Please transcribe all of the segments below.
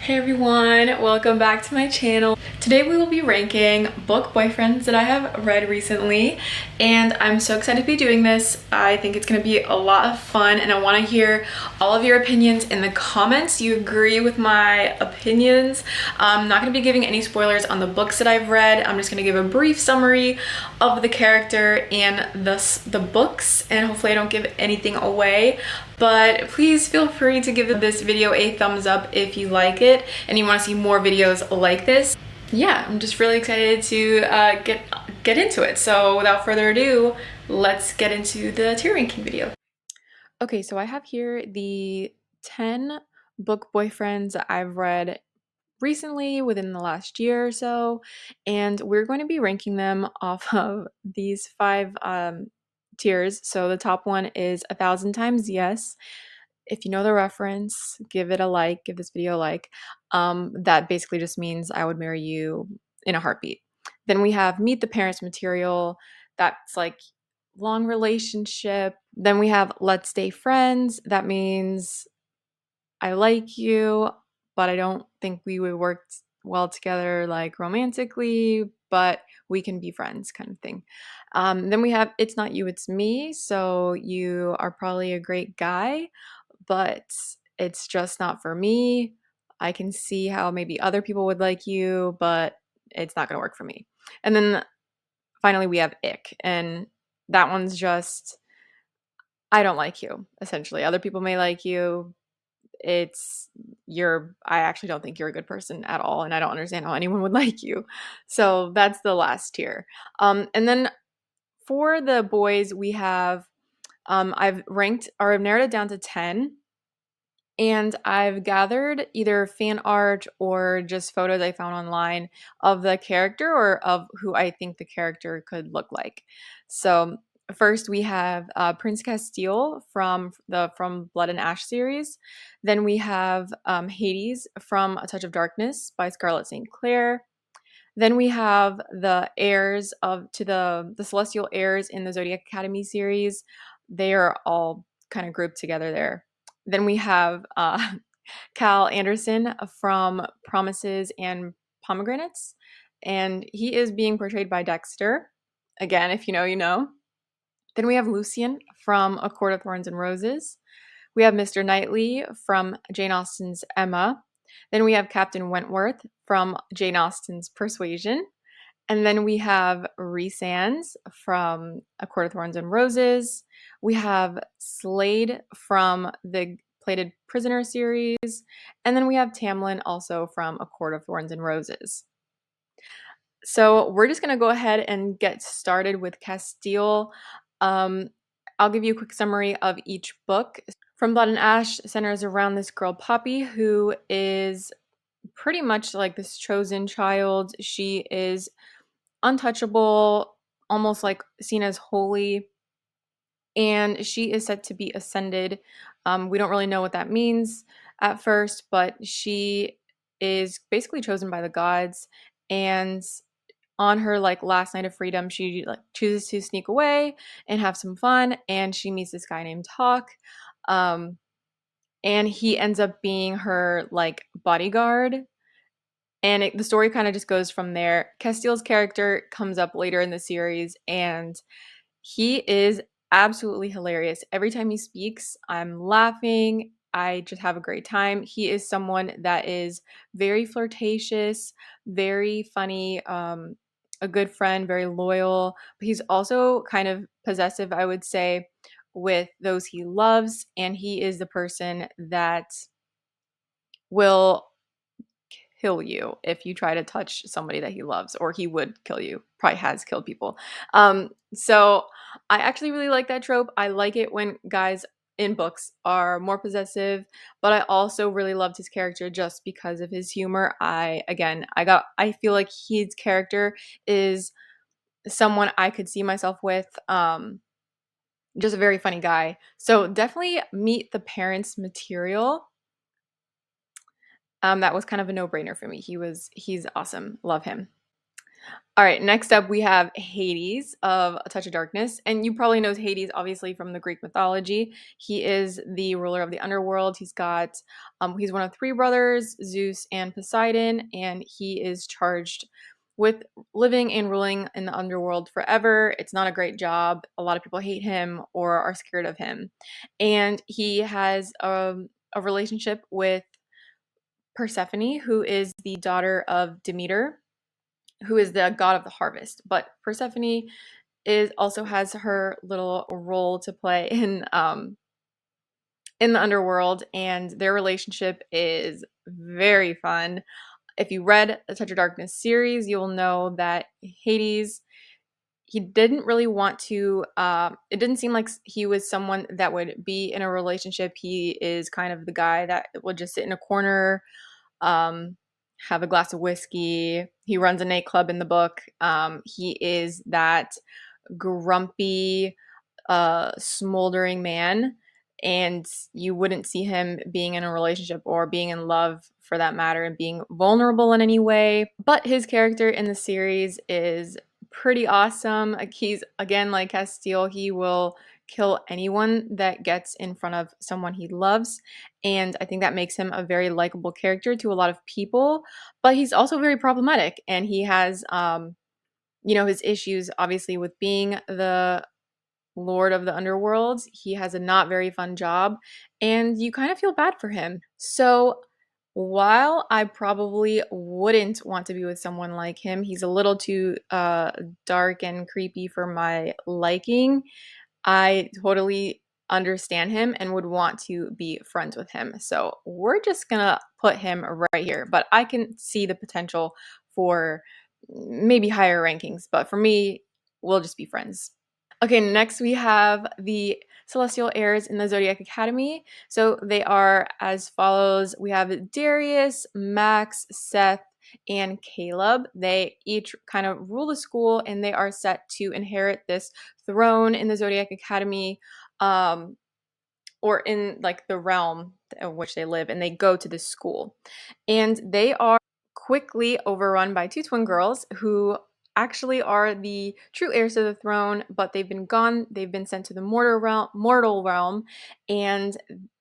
Hey everyone, welcome back to my channel. Today we will be ranking book boyfriends that I have read recently, and I'm so excited to be doing this. I think it's going to be a lot of fun, and I want to hear all of your opinions in the comments. You agree with my opinions? I'm not going to be giving any spoilers on the books that I've read. I'm just going to give a brief summary of the character and the books, and hopefully I don't give anything away. But please feel free to give this video a thumbs up if you like it and you want to see more videos like this. Yeah, I'm just really excited to get into it. So without further ado, let's get into the tier ranking video. Okay, so I have here the 10 book boyfriends I've read recently within the last year or so, and we're going to be ranking them off of these 5 tiers. So the top one is 1,000 Times Yes. If you know the reference, give it a like, give this video a like. That basically just means I would marry you in a heartbeat. Then we have Meet the Parents material. That's like long relationship. Then we have Let's Stay Friends. That means I like you, but I don't think we would work well together, like romantically, but we can be friends, kind of thing. Then we have It's Not You, It's Me. So you are probably a great guy, but it's just not for me. I can see how maybe other people would like you, but it's not going to work for me. And then finally, we have Ick. And that one's just, I don't like you, essentially. Other people may like you. I actually don't think you're a good person at all, and I don't understand how anyone would like you. So that's the last tier. And then for the boys, we have I've narrowed it down to 10, and I've gathered either fan art or just photos I found online of the character or of who I think the character could look like. So first we have Prince Castile from Blood and Ash series. Then we have Hades from A Touch of Darkness by Scarlett St. Clair. Then we have the heirs to the celestial heirs in the Zodiac Academy series. They are all kind of grouped together there. Then we have Cal Anderson from Promises and Pomegranates, and he is being portrayed by Dexter. Again, if you know, you know. Then we have Lucian from A Court of Thorns and Roses. We have Mr. Knightley from Jane Austen's Emma. Then we have Captain Wentworth from Jane Austen's Persuasion. And then we have Reese from A Court of Thorns and Roses. We have Slade from the Plated Prisoner series. And then we have Tamlin also from A Court of Thorns and Roses. So we're just going to go ahead and get started with Castile. I'll give you a quick summary of each book. From Blood and Ash centers around this girl Poppy, who is pretty much like this chosen child. She is untouchable, almost like seen as holy, and she is said to be ascended. We don't really know what that means at first, but she is basically chosen by the gods, and on her like last night of freedom, she like chooses to sneak away and have some fun, and she meets this guy named Hawk, and he ends up being her like bodyguard. And the story kind of just goes from there. Castile's character comes up later in the series, and he is absolutely hilarious. Every time he speaks, I'm laughing. I just have a great time. He is someone that is very flirtatious, very funny, a good friend, very loyal, but he's also kind of possessive, I would say, with those he loves, and he is the person that will kill you if you try to touch somebody that he loves, or he would kill you. Probably has killed people. So I actually really like that trope. I like it when guys in books are more possessive, but I also really loved his character just because of his humor. I feel like his character is someone I could see myself with. Just a very funny guy. So definitely Meet the Parents material. That was kind of a no-brainer for me. He's awesome. Love him. All right, next up we have Hades of A Touch of Darkness. And you probably know Hades obviously from the Greek mythology. He is the ruler of the underworld. He's one of three brothers, Zeus and Poseidon, and he is charged with living and ruling in the underworld forever. It's not a great job. A lot of people hate him or are scared of him. And he has a relationship with Persephone, who is the daughter of Demeter, who is the god of the harvest. But Persephone is also has her little role to play in the underworld, and their relationship is very fun. If you read the Touch of Darkness series, you'll know that Hades, he didn't really want to it didn't seem like he was someone that would be in a relationship. He is kind of the guy that would just sit in a corner, um, have a glass of whiskey. He runs a nightclub in the book. He is that grumpy, smoldering man, and you wouldn't see him being in a relationship or being in love for that matter and being vulnerable in any way. But his character in the series is pretty awesome. Like, he's again like Castile, he will kill anyone that gets in front of someone he loves. And I think that makes him a very likable character to a lot of people. But he's also very problematic, and he has his issues obviously with being the lord of the underworld. He has a not very fun job, and you kind of feel bad for him. So while I probably wouldn't want to be with someone like him, he's a little too dark and creepy for my liking. I totally understand him and would want to be friends with him. So we're just gonna put him right here. But I can see the potential for maybe higher rankings. But for me, we'll just be friends. Okay, next we have the celestial heirs in the Zodiac Academy. So they are as follows. We have Darius, Max, Seth, and Caleb. They each kind of rule the school, and they are set to inherit this throne in the Zodiac Academy, or in like the realm in which they live, and they go to this school. And they are quickly overrun by two twin girls who actually are the true heirs to the throne, but they've been gone. They've been sent to the mortal realm, and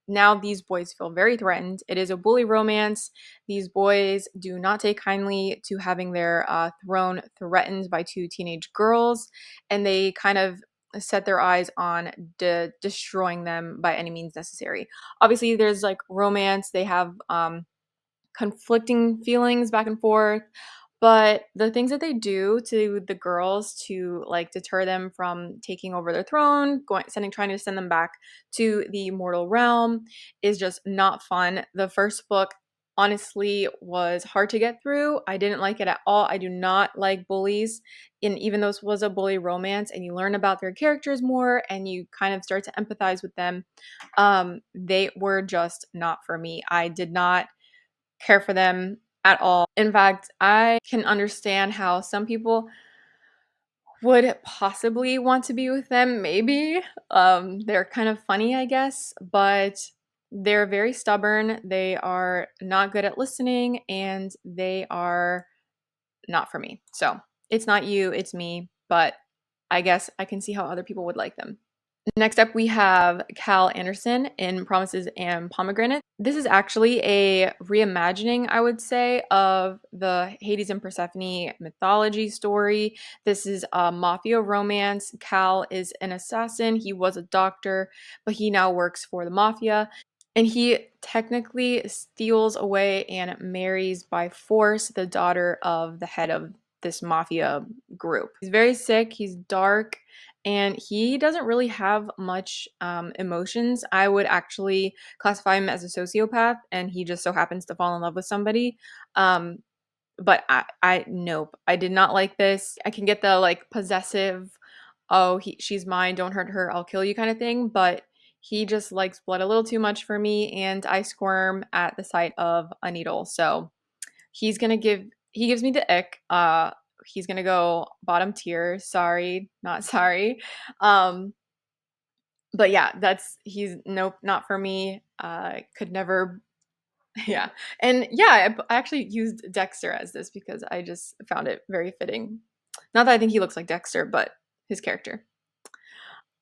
now these boys feel very threatened. It is a bully romance. These boys do not take kindly to having their throne threatened by two teenage girls, and they kind of set their eyes on destroying them by any means necessary. Obviously, there's like romance. They have conflicting feelings back and forth, but the things that they do to the girls to like deter them from taking over their throne, trying to send them back to the mortal realm, is just not fun. The first book honestly was hard to get through. I didn't like it at all. I do not like bullies. And even though this was a bully romance and you learn about their characters more and you kind of start to empathize with them, they were just not for me. I did not care for them at all. In fact, I can understand how some people would possibly want to be with them, maybe. They're kind of funny, I guess, but they're very stubborn. They are not good at listening, and they are not for me. So it's not you, it's me, but I guess I can see how other people would like them. Next up, we have Cal Anderson in Promises and Pomegranate. This is actually a reimagining, I would say, of the Hades and Persephone mythology story. This is a mafia romance. Cal is an assassin. He was a doctor, but he now works for the mafia. And he technically steals away and marries by force the daughter of the head of this mafia group. He's very sick, he's dark, and he doesn't really have much emotions. I would actually classify him as a sociopath, and he just so happens to fall in love with somebody. But nope, I did not like this. I can get the like possessive, oh, she's mine, don't hurt her, I'll kill you kind of thing, but he just likes blood a little too much for me, and I squirm at the sight of a needle. So he gives me the ick. He's gonna go bottom tier. Sorry, not sorry. Um, but yeah, he's nope, not for me. Could never Yeah. And yeah, I actually used Dexter as this because I just found it very fitting. Not that I think he looks like Dexter, but his character.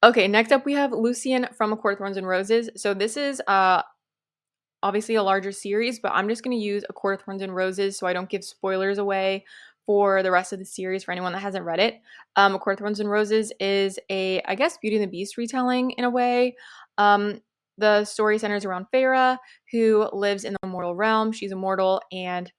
Okay, next up we have Lucian from A Court of Thorns and Roses. So this is obviously a larger series, but I'm just going to use A Court of Thorns and Roses so I don't give spoilers away for the rest of the series for anyone that hasn't read it. A Court of Thorns and Roses is a, I guess, Beauty and the Beast retelling in a way. The story centers around Feyre, who lives in the mortal realm. She's immortal, and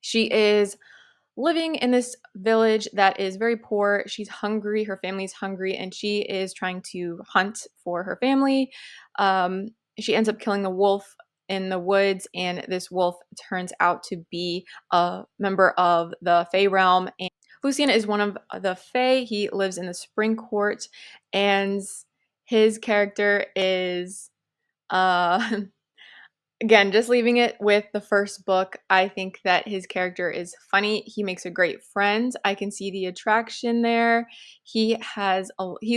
she is living in this village that is very poor. She's hungry, her family's hungry, and she is trying to hunt for her family. She ends up killing the wolf in the woods, and this wolf turns out to be a member of the Fey realm. And Lucian is one of the Fey. He lives in the Spring Court, and his character is uh again, just leaving it with the first book, I think that his character is funny. He makes a great friend. I can see the attraction there. He's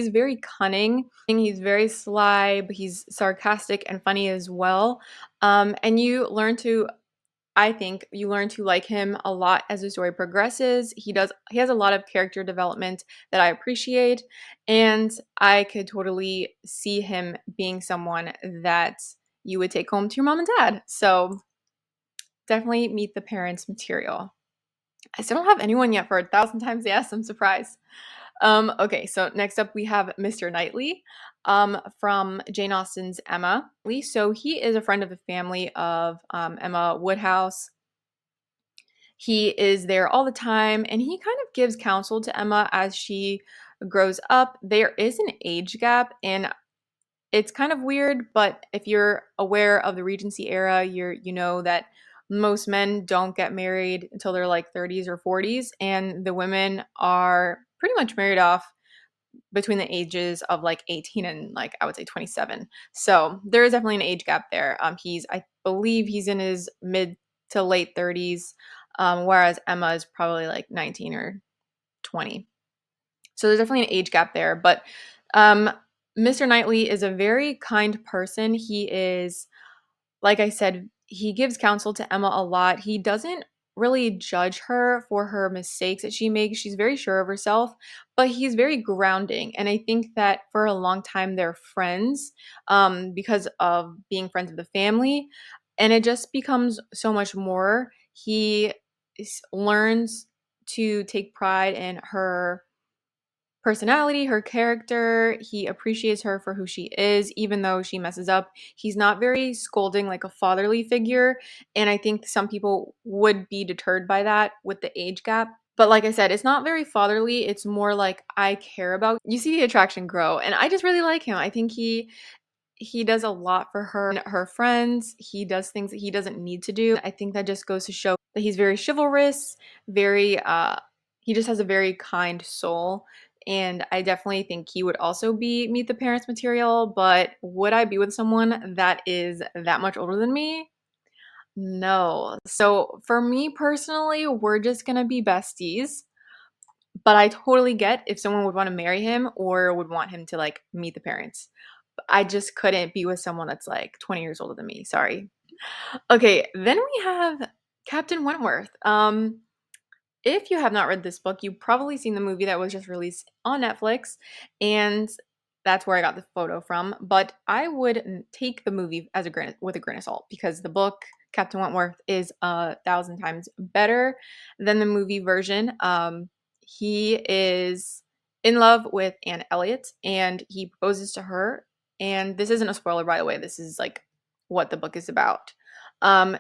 very cunning. He's very sly, but he's sarcastic and funny as well. And I think you learn to like him a lot as the story progresses. He has a lot of character development that I appreciate, and I could totally see him being someone that you would take home to your mom and dad. So definitely meet the parents material. I still don't have anyone yet for 1,000 times yes. I'm surprised. Okay, so next up we have Mr. Knightley from Jane Austen's Emma. So he is a friend of the family of Emma Woodhouse. He is there all the time, and he kind of gives counsel to Emma as she grows up. There is an age gap, and it's kind of weird, but if you're aware of the Regency era, you know that most men don't get married until they're like 30s or 40s, and the women are pretty much married off between the ages of like 18 and like I would say 27. So there is definitely an age gap there. I believe he's in his mid to late 30s, whereas Emma is probably like 19 or 20. So there's definitely an age gap there. But um, Mr. Knightley is a very kind person. He is, like I said, he gives counsel to Emma a lot. He doesn't really judge her for her mistakes that she makes. She's very sure of herself, but he's very grounding. And I think that for a long time they're friends because of being friends with the family. And it just becomes so much more. Learns to take pride in her personality, her character. He appreciates her for who she is, even though she messes up. He's not very scolding like a fatherly figure. And I think some people would be deterred by that with the age gap. But like I said, it's not very fatherly. It's more like I care about. You see the attraction grow, and I just really like him. I think he does a lot for her and her friends. He does things that he doesn't need to do. I think that just goes to show that he's very chivalrous, very he just has a very kind soul. And I definitely think he would also be meet the parents material, but would I be with someone that is that much older than me? No. So for me personally, we're just gonna be besties. But I totally get if someone would want to marry him or would want him to like meet the parents. I just couldn't be with someone that's like 20 years older than me. Sorry. Okay, then we have Captain Wentworth. If you have not read this book, you've probably seen the movie that was just released on Netflix, and that's where I got the photo from. But I would take the movie as with a grain of salt because the book Captain Wentworth is 1,000 times better than the movie version. He is in love with Anne Elliot, and he proposes to her. And this isn't a spoiler, by the way. This is like what the book is about.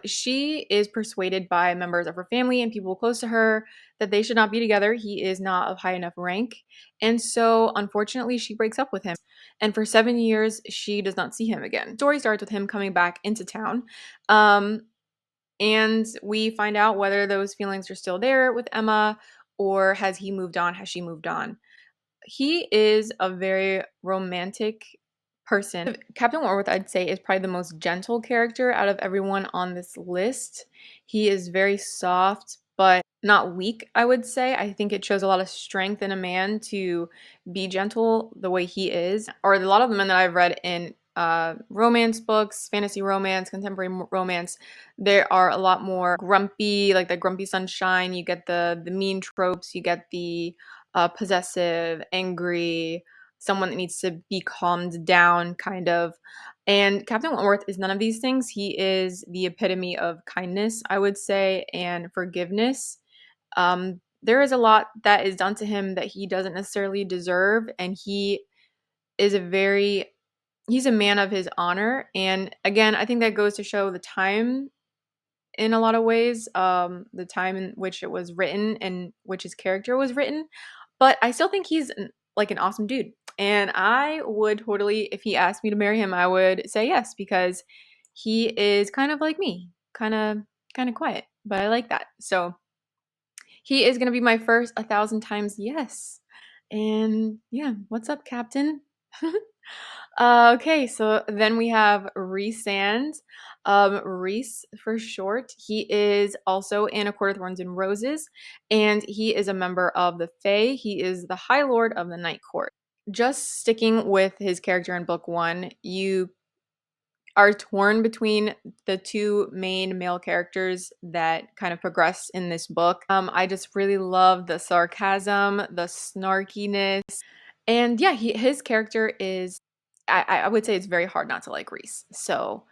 She is persuaded by members of her family and people close to her that they should not be together. He is not of high enough rank. And so, unfortunately, she breaks up with him. And for 7 years, she does not see him again. The story starts with him coming back into town. And we find out whether those feelings are still there with Emma or has he moved on? Has she moved on? He is a very romantic person. Captain Wentworth, I'd say, is probably the most gentle character out of everyone on this list. He is very soft, but not weak, I would say. I think it shows a lot of strength in a man to be gentle the way he is. Or a lot of the men that I've read in romance books, fantasy romance, contemporary romance, there are a lot more grumpy, like the grumpy sunshine. You get the mean tropes. You get the possessive, angry, someone that needs to be calmed down, kind of. And Captain Wentworth is none of these things. He is the epitome of kindness, I would say, and forgiveness. There is a lot that is done to him that he doesn't necessarily deserve, and is a very he's a man of his honor. And again, I think that goes to show the time in a lot of ways, the time in which it was written and which his character was written. But I still think he's like an awesome dude. And I would totally, if he asked me to marry him, I would say yes, because he is kind of like me, kind of quiet, but I like that. So he is gonna be my first 1,000 times yes. And yeah, what's up, Captain? Okay, so then we have Reese. Reese for short. He is also in A Court of Thorns and Roses, and he is a member of the Fae. He is the High Lord of the Night Court. Just sticking with his character in book one, you are torn between the two main male characters that kind of progress in this book. I just really love the sarcasm, the snarkiness, and yeah, his character is. I would say it's very hard not to like Reese. So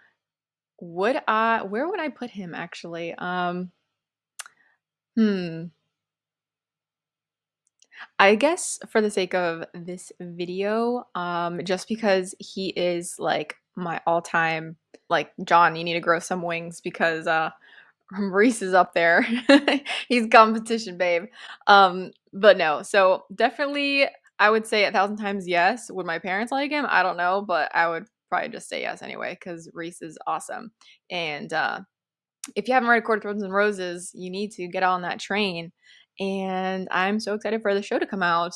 where would I put him actually? Hmm. I guess for the sake of this video, just because he is like my all-time, like, John, you need to grow some wings, because Reese is up there. He's competition, babe. But no, so definitely I would say 1,000 times yes. Would my parents like him? I don't know, but I would probably just say yes anyway, because Reese is awesome. And if you haven't read Court of Thorns and Roses, you need to get on that train. And I'm so excited for the show to come out.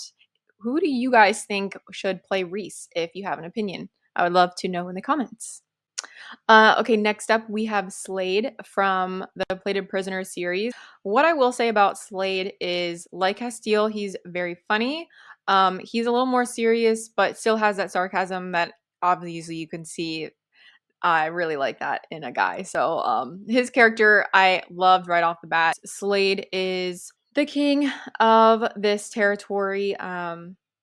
Who do you guys think should play Reese, if you have an opinion? I would love to know in the comments. Okay, next up we have Slade from the Plated Prisoner series. What I will say about Slade is, like Castile, he's very funny. He's a little more serious, but still has that sarcasm that obviously you can see. I really like that in a guy. So his character I loved right off the bat. Slade is the king of this territory.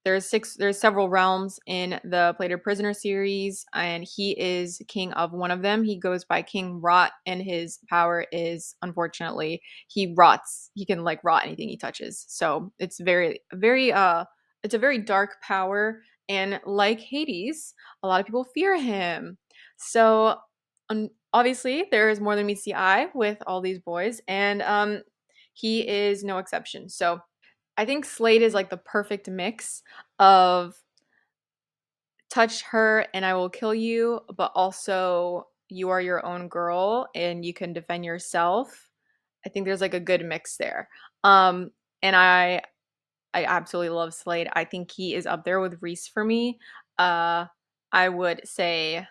There's several realms in the Plated Prisoner series, and he is king of one of them. He goes by King Rot, and his power is, unfortunately, he rots. He can like rot anything he touches. So it's it's a very dark power, and like Hades, a lot of people fear him. So obviously there is more than meets the eye with all these boys, and he is no exception. So I think Slade is like the perfect mix of touch her and I will kill you, but also you are your own girl and you can defend yourself. I think there's like a good mix there. And I absolutely love Slade. I think he is up there with Reese for me. I would say,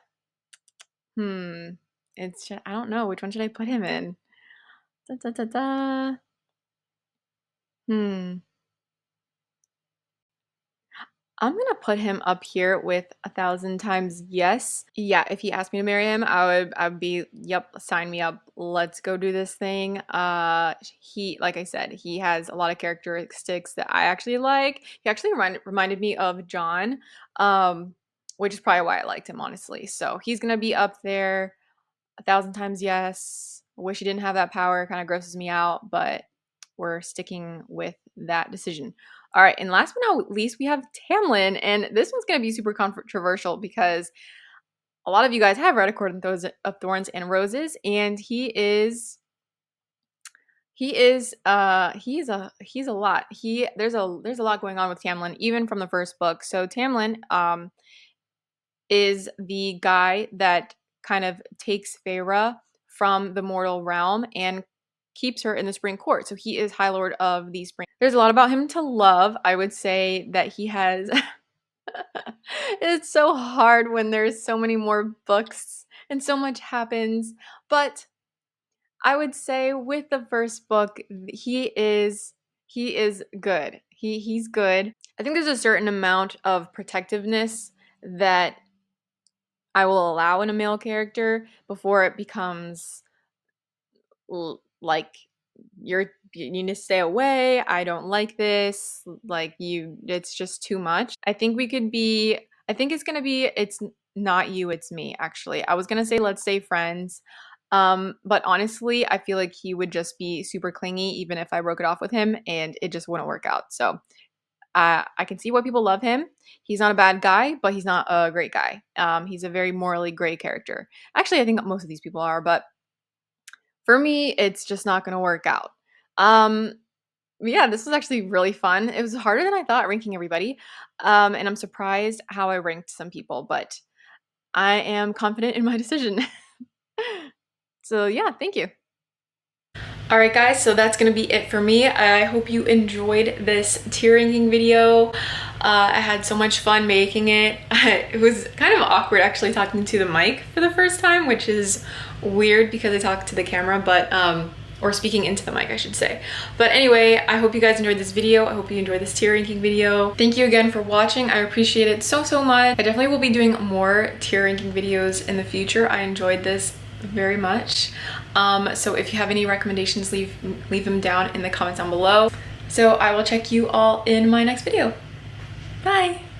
hmm, I don't know, which one should I put him in? Da, da, da, da. Hmm. I'm gonna put him up here with 1,000 times yes. Yeah, if he asked me to marry him, I would be, yep, sign me up. Let's go do this thing. He, like I said, he has a lot of characteristics that I actually like. He actually reminded me of John, um, which is probably why I liked him, honestly. So he's gonna be up there. 1,000 times yes. I wish he didn't have that power. Kind of grosses me out, but we're sticking with that decision. All right, and last but not least, we have Tamlin, and this one's going to be super controversial because a lot of you guys have read A Court of Thorns and Roses, and he's a lot. There's a lot going on with Tamlin, even from the first book. So Tamlin is the guy that kind of takes Feyre from the mortal realm and keeps her in the Spring Court. So he is High Lord of the Spring. There's a lot about him to love. I would say that he has. It's so hard when there's so many more books and so much happens. But I would say with the first book, he is good. He's good. I think there's a certain amount of protectiveness that I will allow in a male character before it becomes like you need to stay away. I don't like this. Like it's just too much. I think it's gonna be, it's not you, it's me, actually. I was gonna say let's stay friends. But honestly, I feel like he would just be super clingy even if I broke it off with him and it just wouldn't work out. So I can see why people love him. He's not a bad guy, but he's not a great guy. He's a very morally gray character. Actually, I think most of these people are, but for me, it's just not going to work out. Um, yeah, this was actually really fun. It was harder than I thought ranking everybody. And I'm surprised how I ranked some people, but I am confident in my decision. So yeah, thank you. All right, guys, so that's gonna be it for me. I hope you enjoyed this tier ranking video. I had so much fun making it. It was kind of awkward actually talking to the mic for the first time, which is weird because I talk to the camera, but or speaking into the mic, I should say. But anyway, I hope you guys enjoyed this video. I hope you enjoyed this tier ranking video. Thank you again for watching. I appreciate it so, so much. I definitely will be doing more tier ranking videos in the future. I enjoyed this very much. So if you have any recommendations, leave them down in the comments down below. So I will check you all in my next video. Bye!